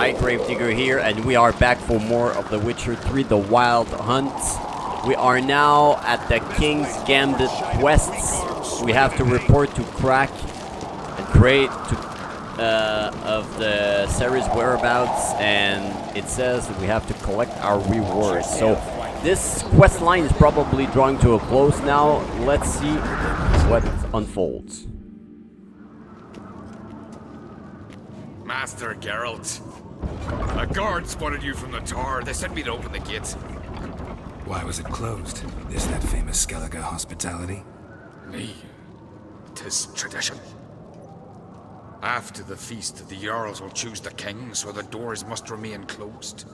I, Gravedigger here, and we are back for more of The Witcher 3, The Wild Hunt. We are now at the King's Gambit quests. We have to report to Crack and Crate of the Ceres whereabouts, and it says that we have to collect our rewards. So this quest line is probably drawing to a close now. Let's see what unfolds. Master Geralt, a guard spotted you from the tower. They sent me to open the gates. Why was it closed? Is that famous Skellige hospitality? Me. 'Tis tradition. After the feast, the Jarls will choose the king, so the doors must remain closed.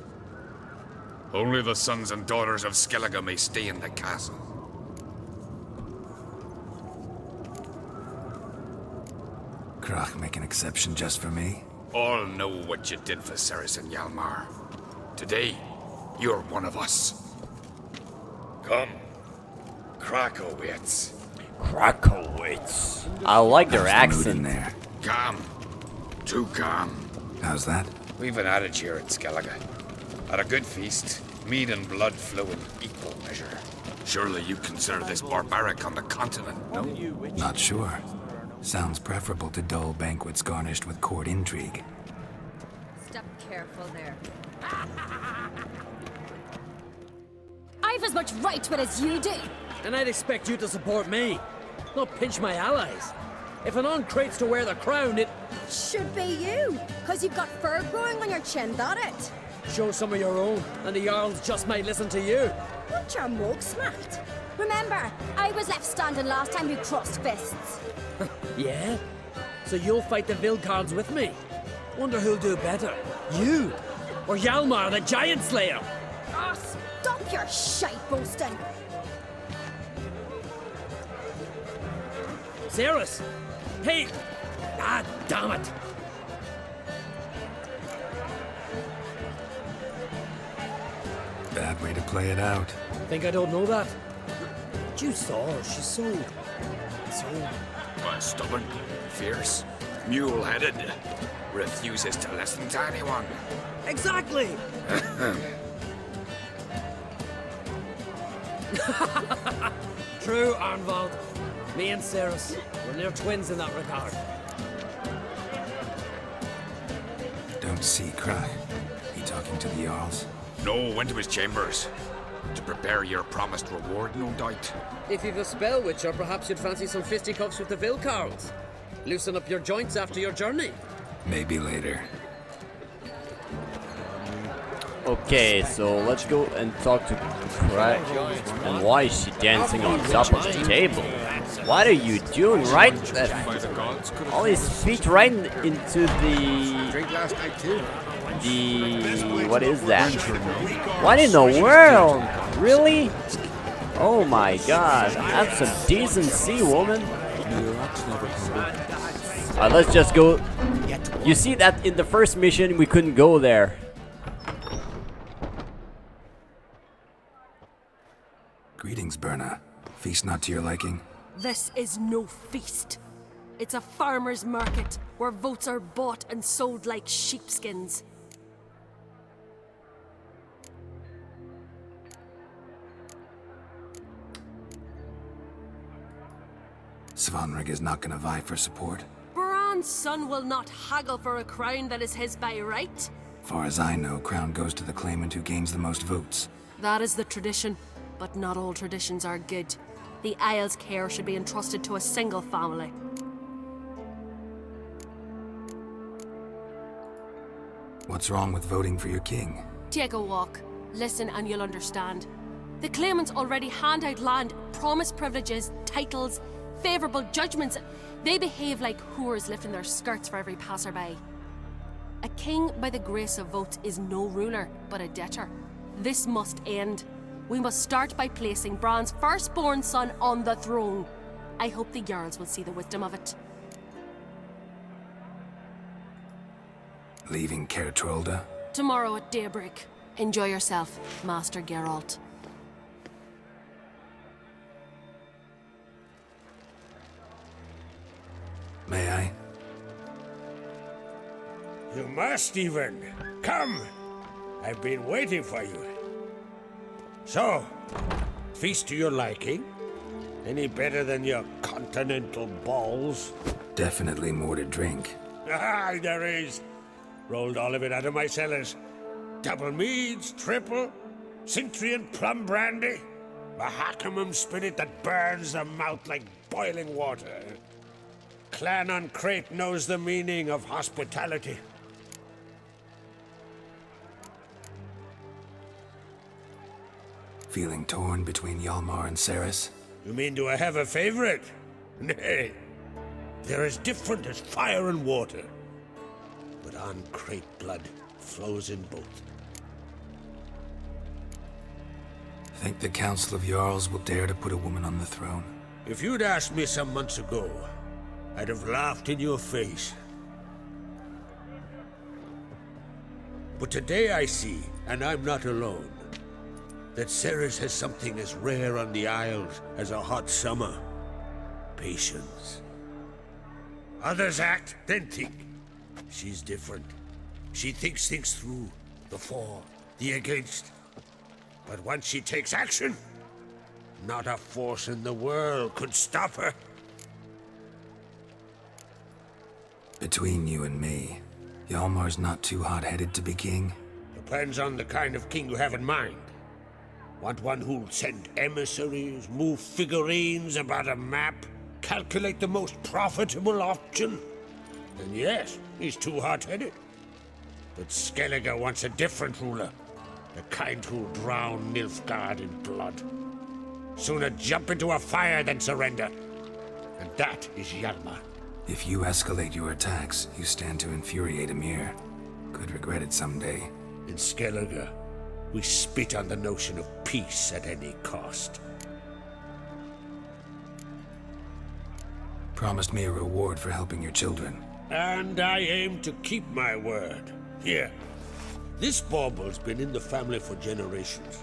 Only the sons and daughters of Skellige may stay in the castle. Krach make an exception just for me? All know what you did for Ceres and Hjalmar. Today, you're one of us. Come. Krakowitz. Krakowitz. I like their How's the mood in accent. there? Calm. Too calm. How's that? We've an adage here at Skellige. At a good feast, mead and blood flow in equal measure. Surely you consider this barbaric on the continent, no? Not sure. Sounds preferable to dull banquets garnished with court intrigue. Step careful there. I've as much right to it as you do. And I'd expect you to support me, not pinch my allies. If an on-crate's to wear the crown, it... Should be you, because you've got fur growing on your chin, that it? Show some of your own, and the Jarls just might listen to you. Want your mug smacked? Remember, I was left standing last time you crossed fists. Yeah? So you'll fight the Vilcards with me? Wonder who'll do better, you or Hjalmar the Giant Slayer? Oh, stop your shite boasting. Ceres! Hey! Ah, damn it! Bad way to play it out. Think I don't know that? You saw her, she's so... Stubborn, fierce, mule-headed, refuses to listen to anyone. Exactly! True, Arnvald. Me and Ceres, we're near twins in that regard. Don't see Krach. He talking to the Jarls? No, went to his chambers. To prepare your promised reward, no doubt. If you've a spell, Witcher, perhaps you'd fancy some fisticuffs with the Vilcards. Loosen up your joints after your journey. Maybe later. Okay, so let's go and talk to Crack. And why is she dancing on top of the table? What are you doing, right? All his feet right into the... What is that? What in the world? Really? Oh my god. Have some decency, woman. Let's just go. You see that in the first mission we couldn't go there. Greetings, Berna. Feast not to your liking? This is no feast. It's a farmer's market where votes are bought and sold like sheepskins. Svanrig is not gonna vie for support? Bran's son will not haggle for a crown that is his by right. Far as I know, crown goes to the claimant who gains the most votes. That is the tradition, but not all traditions are good. The Isle's care should be entrusted to a single family. What's wrong with voting for your king? Take a walk, listen and you'll understand. The claimants already hand out land, promise privileges, titles, favourable judgments. They behave like whores lifting their skirts for every passerby. A king by the grace of votes is no ruler, but a debtor. This must end. We must start by placing Bran's firstborn son on the throne. I hope the Jarls will see the wisdom of it. Leaving Caer Trolda? Tomorrow at daybreak. Enjoy yourself, Master Geralt. May I? You must even. Come! I've been waiting for you. So, feast to your liking? Any better than your continental balls? Definitely more to drink. Ah, there is. Rolled all of it out of my cellars. Double meads, triple, Cintrian plum brandy, Mahakimum spirit that burns the mouth like boiling water. Clan on Crate knows the meaning of hospitality. Feeling torn between Hjalmar and Ceres? You mean do I have a favorite? Nay. They're as different as fire and water. But on Crate blood flows in both. Think the Council of Jarls will dare to put a woman on the throne? If you'd asked me some months ago, I'd have laughed in your face. But today I see, and I'm not alone, that Ceres has something as rare on the Isles as a hot summer. Patience. Others act, then think. She's different. She thinks things through. The for, the against. But once she takes action, not a force in the world could stop her. Between you and me, Hjalmar's not too hot-headed to be king? Depends on the kind of king you have in mind. Want one who'll send emissaries, move figurines about a map, calculate the most profitable option? Then yes, he's too hot-headed. But Skellige wants a different ruler. The kind who'll drown Nilfgaard in blood. Sooner jump into a fire than surrender. And that is Hjalmar. If you escalate your attacks, you stand to infuriate Emir. Could regret it someday. In Skellige, we spit on the notion of peace at any cost. Promised me a reward for helping your children. And I aim to keep my word. Here. This bauble's been in the family for generations.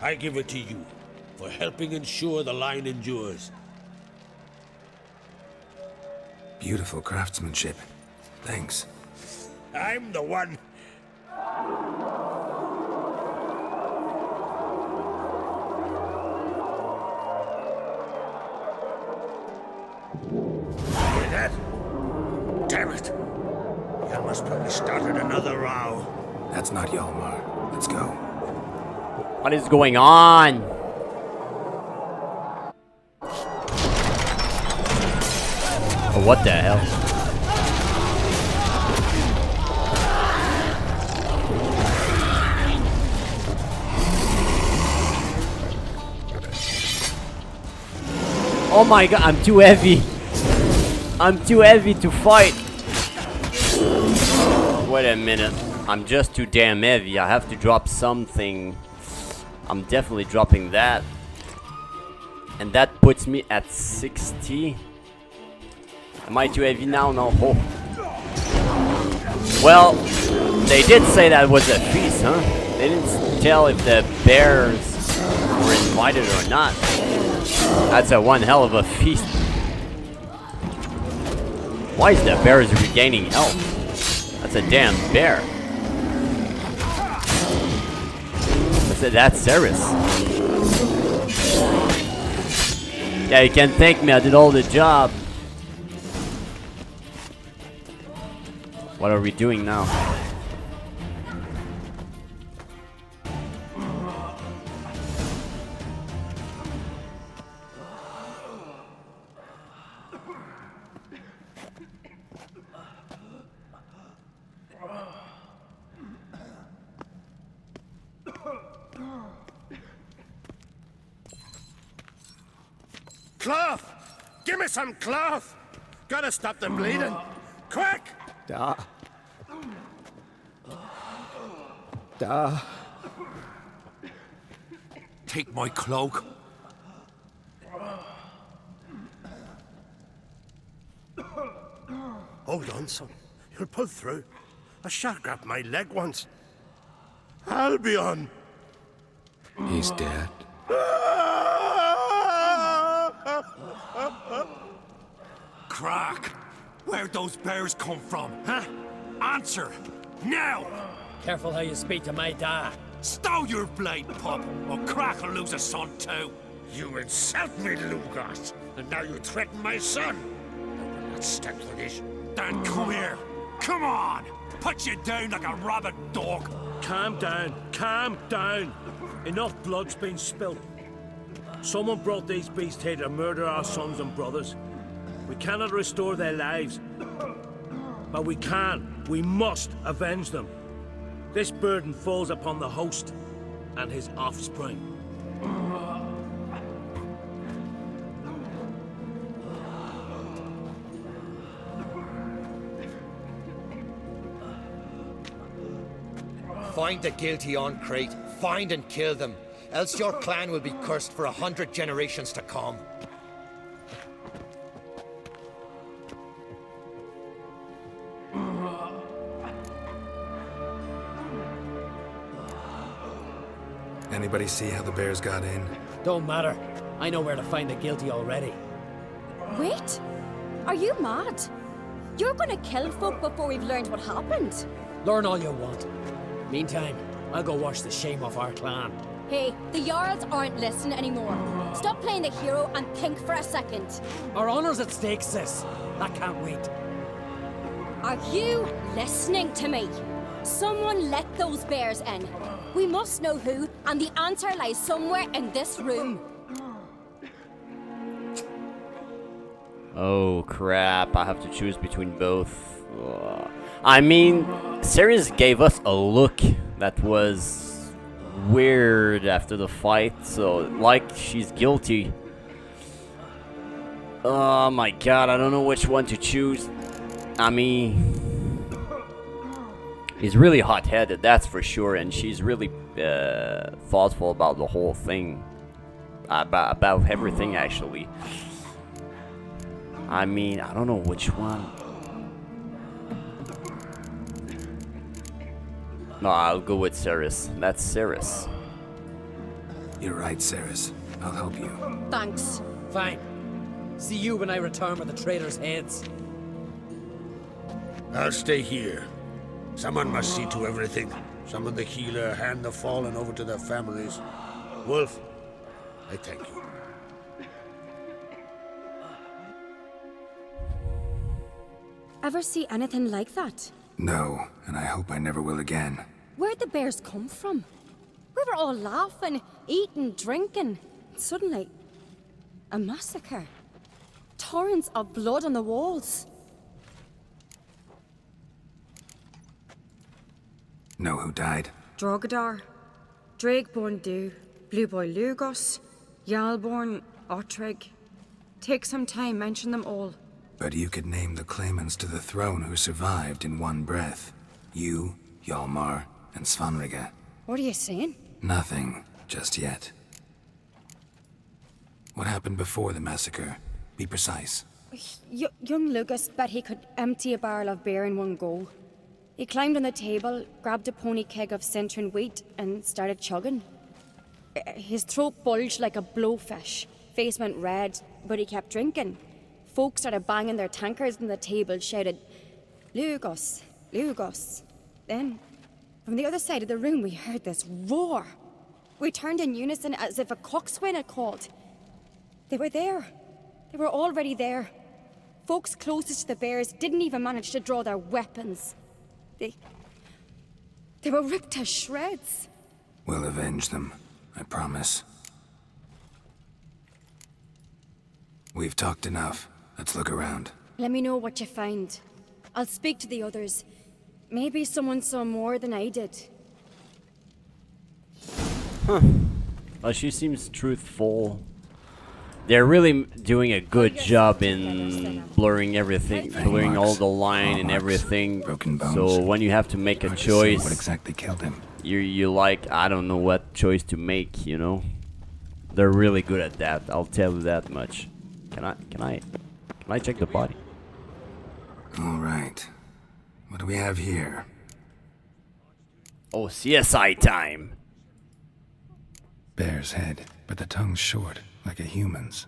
I give it to you for helping ensure the line endures. Beautiful craftsmanship. Thanks. I'm the one. Hear that? Damn it. Hjalmar's probably started another row. That's not Hjalmar. Let's go. What is going on? Oh, what the hell? Oh my god, I'm too heavy. I'm too heavy to fight. Wait a minute. I'm just too damn heavy. I have to drop something. I'm definitely dropping that. And that puts me at 60. Am I too heavy now? No. Oh. Well, they did say that was a feast, huh? They didn't tell if the bears were invited or not. That's a one hell of a feast. Why is the bears regaining health? That's a damn bear. That's Ceres. Yeah, you can thank me. I did all the job. What are we doing now? Cloth! Give me some cloth! Gotta stop the bleeding. Quick! Da. Da. Take my cloak. Hold on, son. You'll pull through. A shark grabbed my leg once. Albion! He's dead. Crack! Where'd those bears come from, huh? Answer! Now! Careful how you speak to my dad. Stow your blade, pup, or Crack will lose a son too. You insult me, Lugos, and now you threaten my son. I will not stand for this. Then come here. Come on! Put you down like a rabid dog. Calm down. Calm down. Enough blood's been spilt. Someone brought these beasts here to murder our sons and brothers. We cannot restore their lives. But we must avenge them. This burden falls upon the host and his offspring. Find the guilty on Crate. Find and kill them. Else your clan will be cursed for 100 generations to come. Anybody see how the bears got in? Don't matter. I know where to find the guilty already. Wait! Are you mad? You're gonna kill folk before we've learned what happened. Learn all you want. Meantime, I'll go wash the shame off our clan. Hey, the Jarls aren't listening anymore. Stop playing the hero and think for a second. Our honor's at stake, sis. That can't wait. Are you listening to me? Someone let those bears in. We must know who, and the answer lies somewhere in this room. Oh crap, I have to choose between both. Ugh. I mean, Ceres gave us a look that was weird after the fight, so like she's guilty. Oh my god, I don't know which one to choose. I mean, he's really hot-headed, that's for sure, and she's really thoughtful about the whole thing. About everything, actually. I mean, I don't know which one. No, I'll go with Ceres. That's Ceres. You're right, Ceres. I'll help you. Thanks. Fine. See you when I return with the traitors' heads. I'll stay here. Someone must see to everything. Summon the healer, hand the fallen over to their families. Wolf, I thank you. Ever see anything like that? No, and I hope I never will again. Where'd the bears come from? We were all laughing, eating, drinking. Suddenly, a massacre. Torrents of blood on the walls. Know who died? Drogadar, Drakeborn Du, Blue Boy Lugos, Yalborn, Ottrig. Take some time, mention them all. But you could name the claimants to the throne who survived in one breath. You, Hjalmar, and Svanrige. What are you saying? Nothing, just yet. What happened before the massacre? Be precise. Young Lucas bet he could empty a barrel of beer in one go. He climbed on the table, grabbed a pony keg of Centron wheat, and started chugging. His throat bulged like a blowfish. Face went red, but he kept drinking. Folks started banging their tankards on the table, shouted, "Lugos, Lugos." Then, from the other side of the room, we heard this roar. We turned in unison as if a coxswain had called. They were there. They were already there. Folks closest to the bears didn't even manage to draw their weapons. They were ripped to shreds. We'll avenge them, I promise. We've talked enough. Let's look around. Let me know what you find. I'll speak to the others. Maybe someone saw more than I did. Huh. Well, she seems truthful. They're really doing a good job in blurring everything, blurring all the line and everything. Broken bones. So when you have to make a choice, what exactly killed him? You like, I don't know what choice to make, you know? They're really good at that, I'll tell you that much. Can I check the body? All right. What do we have here? Oh, CSI time. Bear's head, but the tongue's short, like a human's.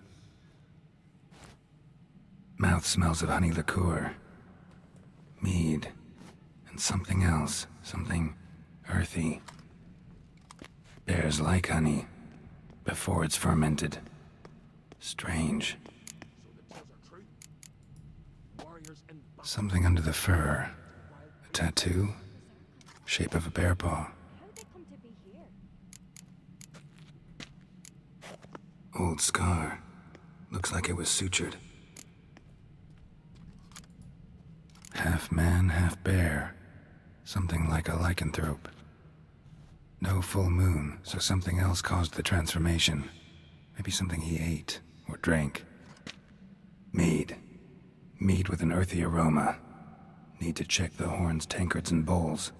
Mouth smells of honey liqueur. Mead. And something else. Something earthy. Bears like honey before it's fermented. Strange. Something under the fur. A tattoo? Shape of a bear paw. Old scar. Looks like it was sutured. Half man, half bear. Something like a lycanthrope. No full moon, so something else caused the transformation. Maybe something he ate or drank. Mead. Mead with an earthy aroma. Need to check the horns, tankards, and bowls.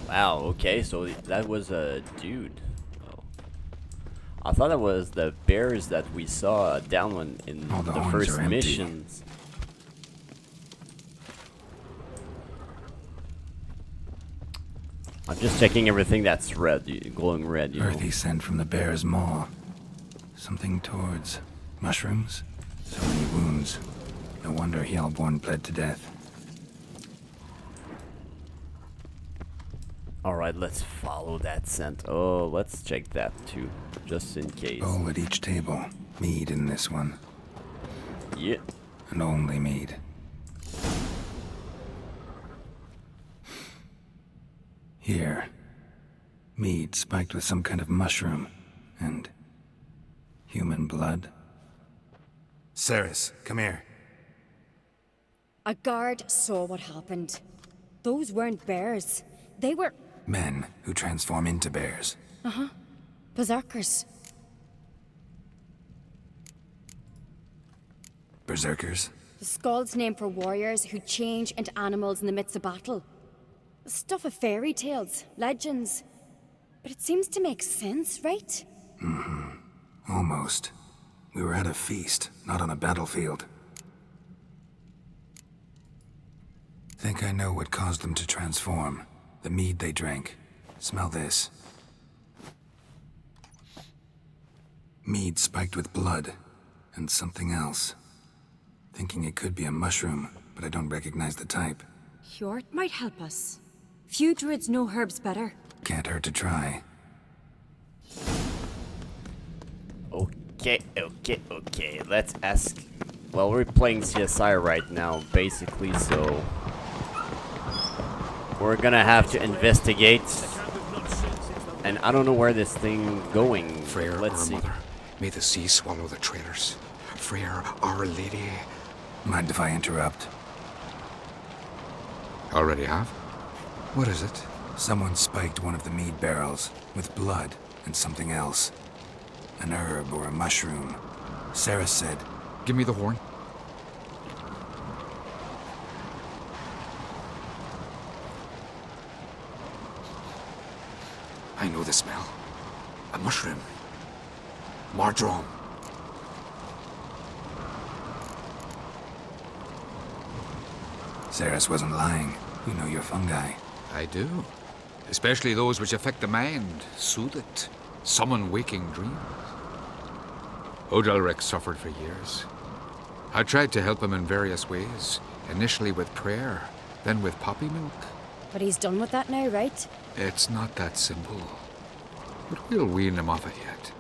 Wow, okay, so that was a dude. Oh. I thought it was the bears that we saw down in All the the horns first are empty. missions. I'm just checking everything that's red, glowing red, you know. Earthy scent from the bear's maw. Something towards mushrooms? So many wounds. No wonder Hellborn bled to death. Alright, let's follow that scent. Oh, let's check that too, just in case. Bowl at each table. Mead in this one. Yeah. And only mead. Here. Mead spiked with some kind of mushroom. And human blood. Ceres, come here. A guard saw what happened. Those weren't bears. They were... Men who transform into bears. Uh-huh. Berserkers. Berserkers? The Skald's name for warriors who change into animals in the midst of battle. Stuff of fairy tales, legends. But it seems to make sense, right? Mm-hmm. Almost. We were at a feast, not on a battlefield. Think I know what caused them to transform. The mead they drank. Smell this. Mead spiked with blood. And something else. Thinking it could be a mushroom, but I don't recognize the type. Hjort might help us. Few druids know herbs better. Can't hurt to try. Okay. Let's ask. Well, we're playing CSI right now, basically, so we're gonna have to investigate. And I don't know where this thing going. Freyr, let's our see. mother, may the sea swallow the traitors. Freyr, our lady. Mind if I interrupt? Already have? What is it? Someone spiked one of the mead barrels with blood and something else. An herb or a mushroom. Sarah said, Give me the horn. I know the smell. A mushroom. Mardrome. Ceres wasn't lying. You know your fungi. I do. Especially those which affect the mind, soothe it, summon waking dreams. Odalric suffered for years. I tried to help him in various ways, initially with prayer, then with poppy milk. But he's done with that now, right? It's not that simple. But we'll wean him off it yet.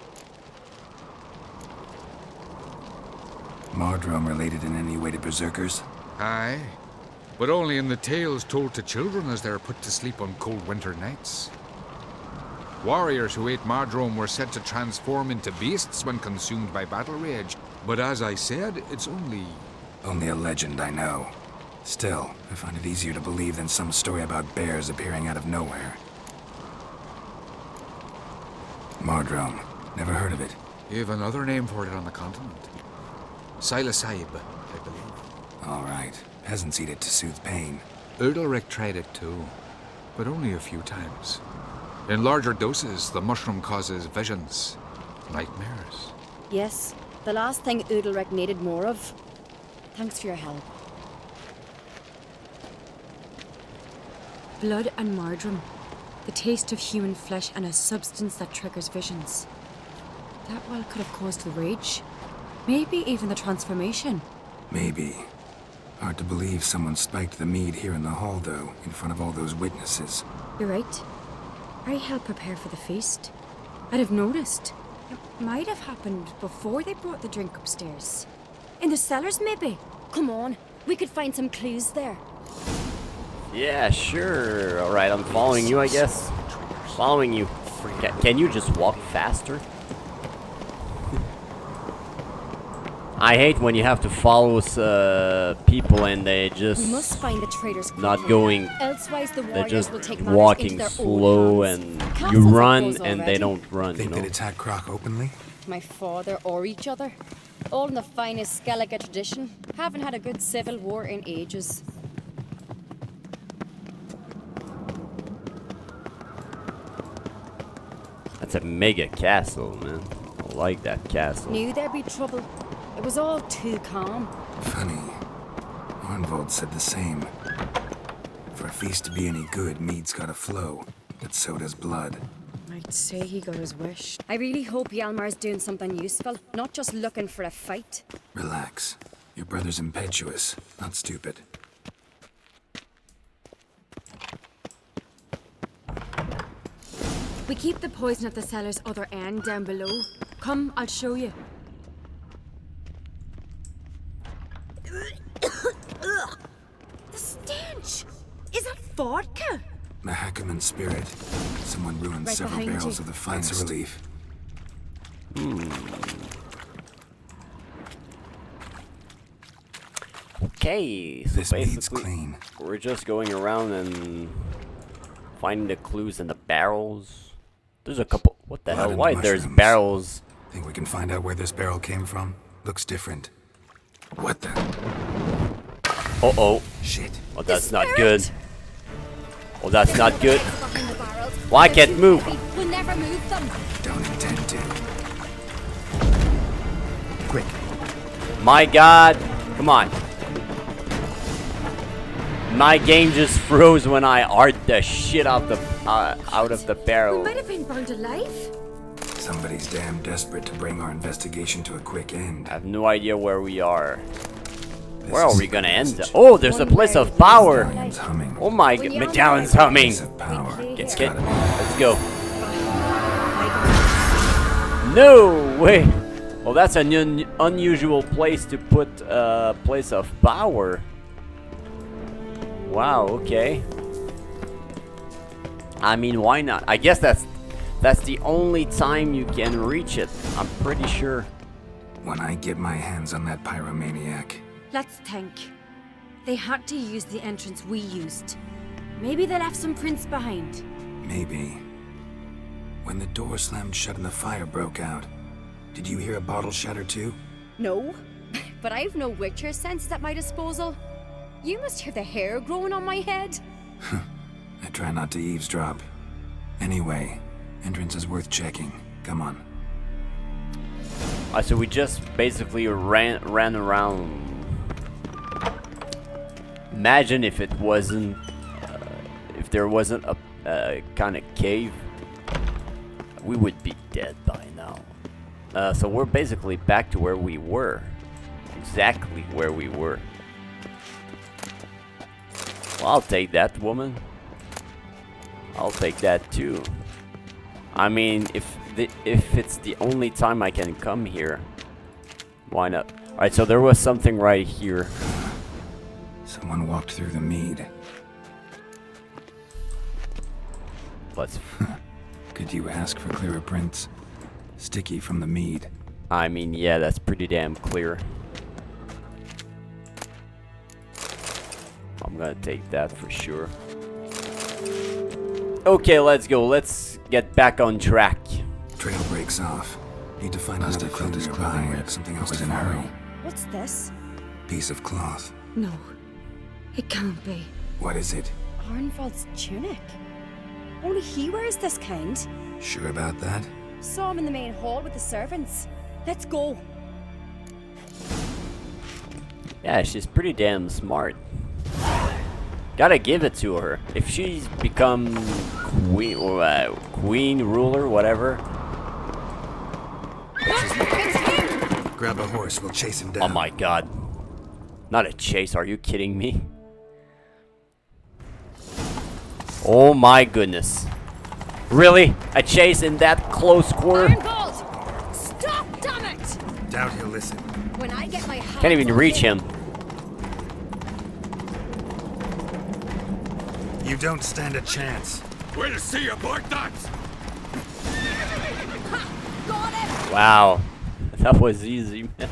Mardrome related in any way to berserkers? Aye, but only in the tales told to children as they're put to sleep on cold winter nights. Warriors who ate Mardrome were said to transform into beasts when consumed by battle rage. But as I said, it's only a legend, I know. Still, I find it easier to believe than some story about bears appearing out of nowhere. Mardrome. Never heard of it. You have another name for it on the continent. Silasib, I believe. All right. Peasants eat it to soothe pain. Udalric tried it too, but only a few times. In larger doses, the mushroom causes visions, nightmares. Yes, the last thing Udalric needed more of. Thanks for your help. Blood and Mardrome. The taste of human flesh and a substance that triggers visions. That well could have caused the rage. Maybe even the transformation. Maybe. Hard to believe someone spiked the mead here in the hall, though, in front of all those witnesses. You're right. I helped prepare for the feast. I'd have noticed. It might have happened before they brought the drink upstairs. In the cellars, maybe? Come on, we could find some clues there. Yeah, sure. Alright, I'm following you, I guess. Following you. Can you just walk faster? I hate when you have to follow people and they just We must find the traitors not quickly. going. Elsewise, the They're warriors just will take matters walking into their slow, own hands. and Castles you have run those and they already. don't run. You Think know. they'd attack Croc openly? My father or each other. All in the finest Skellige tradition. Haven't had a good civil war in ages. That's a mega castle, man. I like that castle. Knew there'd be trouble. It was all too calm. Funny. Arnvold said the same. For a feast to be any good, mead's gotta flow. But so does blood. I'd say he got his wish. I really hope Hjalmar's doing something useful, not just looking for a fight. Relax. Your brother's impetuous, not stupid. We keep the poison at the cellar's other end down below. Come, I'll show you. The stench! Is that vodka? Mahakaman spirit. Someone ruined Right several behind barrels you. of the finest relief. Okay, so This mead's basically clean. we're just going around and finding the clues in the barrels. There's a couple. What the Blood hell? and Why there's mushrooms. barrels? Think we can find out where this barrel came from? Looks different. What the? Uh oh. Shit. Oh, that's The not good. spirit! Oh, that's not good. Behind the barrels. Well, I They're can't too move. heavy. We'll never move them. Don't intend to. Quick. My God. Come on. My game just froze when I arced the shit out of the We barrel. might have been burned alive. Somebody's damn desperate to bring our investigation to a quick end. I have no idea where we are. This Where are is we gonna end? message. Oh, there's a place of power. Medallion's humming. Oh my God, medallion's humming. Place of power. It's Get, gotta be. let's go. No way. Well, that's an unusual place to put a place of power. Wow. Okay. I mean, why not? I guess that's the only time you can reach it. I'm pretty sure. When I get my hands on that pyromaniac, Let's think. They had to use the entrance we used. Maybe they left some prints behind. maybe. When the door slammed shut and the fire broke out, did you hear a bottle shatter too? No, but I've no Witcher senses at my disposal. You must hear the hair growing on my head. I try not to eavesdrop. Anyway, entrance is worth checking. Come on. So we just basically ran around. Imagine if it wasn't, if there wasn't a kind of cave, we would be dead by now. So we're basically back to where we were, exactly where we were. Well, I'll take that, woman. I'll take that too. I mean, if it's the only time I can come here, why not? Alright, so there was something right here. Someone walked through the mead. Let's. Could you ask for clearer prints? Sticky from the mead. I mean, yeah, that's pretty damn clear. I'm gonna take that for sure. Okay, let's go. Let's get back on track. Trail breaks off. Need to find another clue nearby. Something else in a hurry. What's this? Piece of cloth. No, it can't be. What is it? Arnvold's tunic. Only he wears this kind. Sure about that? Saw him in the main hall with the servants. Let's go. Yeah, she's pretty damn smart. Gotta give it to her. If she's become queen or queen, ruler, whatever. Grab a horse, we'll chase him down. Oh my God. Not a chase, are you kidding me? Oh my goodness. Really? A chase in that close quarter? Ironbolt! Stop, damn it! Doubt he'll listen. When I get my hands Can't even on reach him. You don't stand a chance. We'll see about that! Got it! Wow. That was easy, man.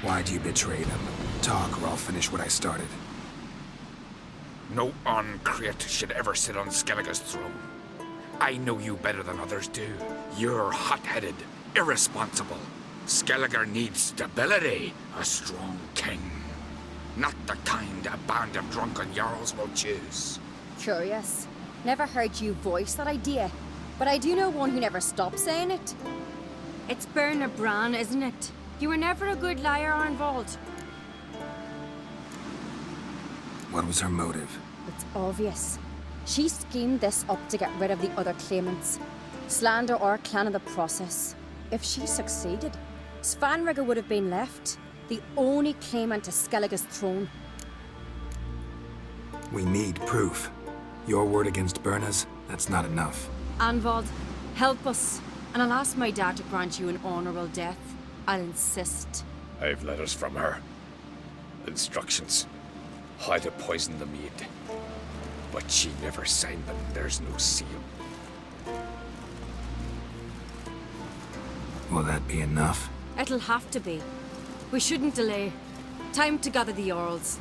Why'd you betray them? Talk or I'll finish what I started. No uncreate should ever sit on Skellige's throne. I know you better than others do. You're hot-headed, irresponsible. Skellige needs stability, a strong king. Not the kind a band of drunken jarls will choose. Curious. Never heard you voice that idea, but I do know one who never stops saying it. It's Berna Bran, isn't it? You were never a good liar, Arnvald. What was her motive? It's obvious. She schemed this up to get rid of the other claimants. Slander our clan in the process. If she succeeded, Svanrige would have been left, the only claimant to Skellige's throne. We need proof. Your word against Berna's, that's not enough. Anvald, help us, and I'll ask my dad to grant you an honourable death. I'll insist. I've letters from her. Instructions. How to poison the mead. But she never signed them. There's no seal. Will that be enough? It'll have to be. We shouldn't delay. Time to gather the Jarls.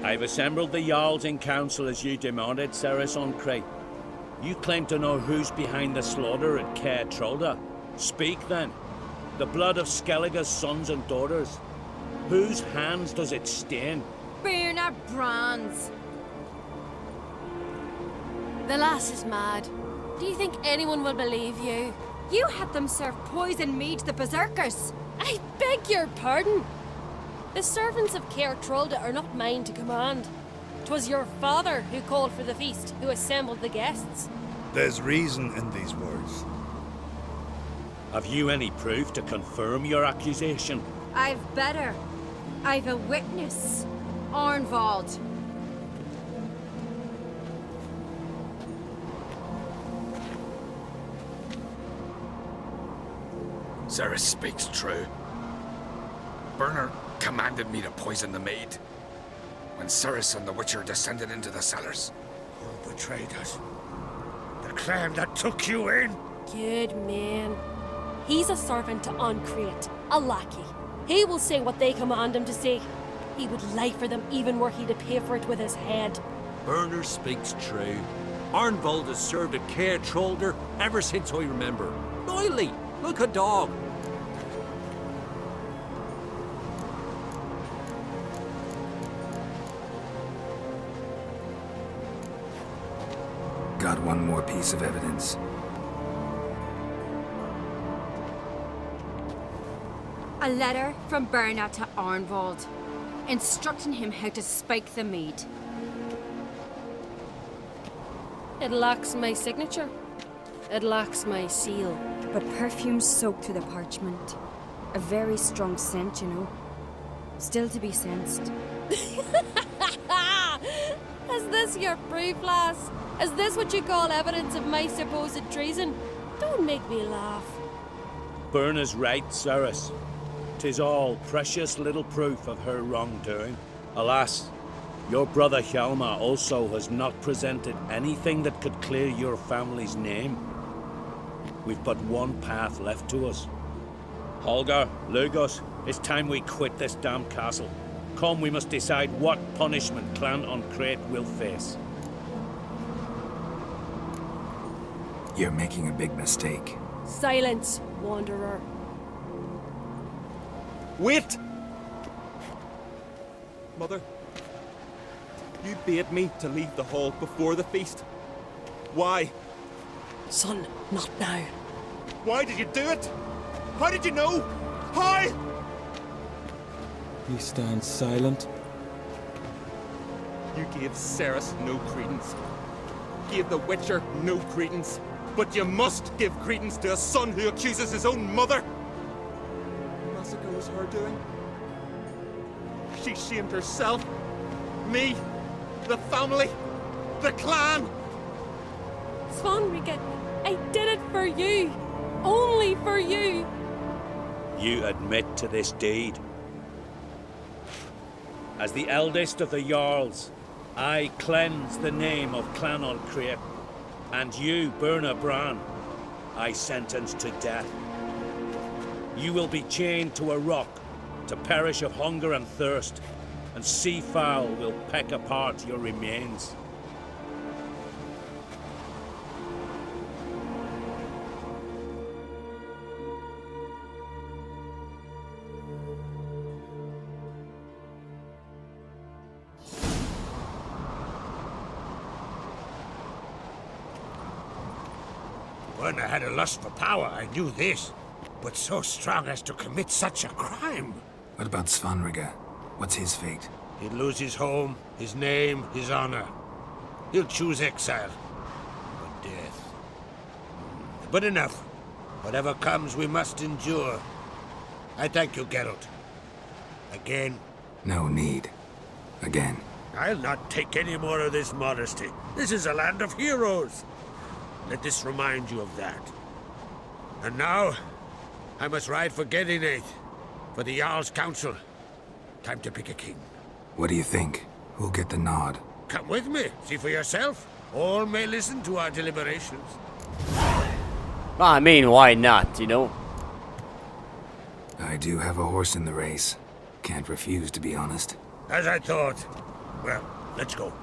I've assembled the Jarls in council as you demanded, Ceres on Crate. You claim to know who's behind the slaughter at Caer Trolda. Speak then. The blood of Skellige's sons and daughters. Whose hands does it stain? Berna Bran's. The lass is mad. Do you think anyone will believe you? You had them serve poison mead to the berserkers. I beg your pardon. The servants of Caer Trolda are not mine to command. 'Twas your father who called for the feast, who assembled the guests. There's reason in these words. Have you any proof to confirm your accusation? I've better. I've a witness. Arnvald. Ceres speaks true. Berna commanded me to poison the maid. When Ceres and the Witcher descended into the cellars. Who betrayed us? The clan that took you in? Good man. He's a servant to Uncreate, a lackey. He will say what they command him to say. He would lie for them even were he to pay for it with his head. Berner speaks true. Arnvald has served at Caer Trolder ever since I remember. Loyally, like a dog. Got one more piece of evidence. A letter from Berna to Arnvald, instructing him how to spike the mead. It lacks my signature. It lacks my seal. But perfume soaked through the parchment. A very strong scent, you know. Still to be sensed. Is this your proof, lass? Is this what you call evidence of my supposed treason? Don't make me laugh. Berna's right, Ceres. 'Tis all precious little proof of her wrongdoing. Alas, your brother Hjalmar also has not presented anything that could clear your family's name. We've but one path left to us. Holger, Lugos, it's time we quit this damn castle. Come, we must decide what punishment Clan Uncreate will face. You're making a big mistake. Silence, wanderer. Wait! Mother, you bade me to leave the hall before the feast. Why? Son, not now. Why did you do it? How did you know? How? He stands silent. You gave Cerys no credence. Gave the Witcher no credence. But you must give credence to a son who accuses his own mother. The massacre was her doing. She shamed herself, me, the family, the clan. Svanrika, I did it for you. Only for you. You admit to this deed. As the eldest of the Jarls, I cleanse the name of Clan Creip, and you, Burna Bran, I sentence to death. You will be chained to a rock to perish of hunger and thirst, and sea fowl will peck apart your remains. When I had a lust for power, I knew this. But so strong as to commit such a crime. What about Svanrika? What's his fate? He'll lose his home, his name, his honor. He'll choose exile. Or death. But enough. Whatever comes, we must endure. I thank you, Geralt. Again. No need. Again. I'll not take any more of this modesty. This is a land of heroes. Let this remind you of that. And now, I must ride for Gedinath, for the Jarl's Council. Time to pick a king. What do you think? Who'll get the nod? Come with me, see for yourself. All may listen to our deliberations. Well, I mean, why not, you know? I do have a horse in the race. Can't refuse, to be honest. As I thought. Well, let's go.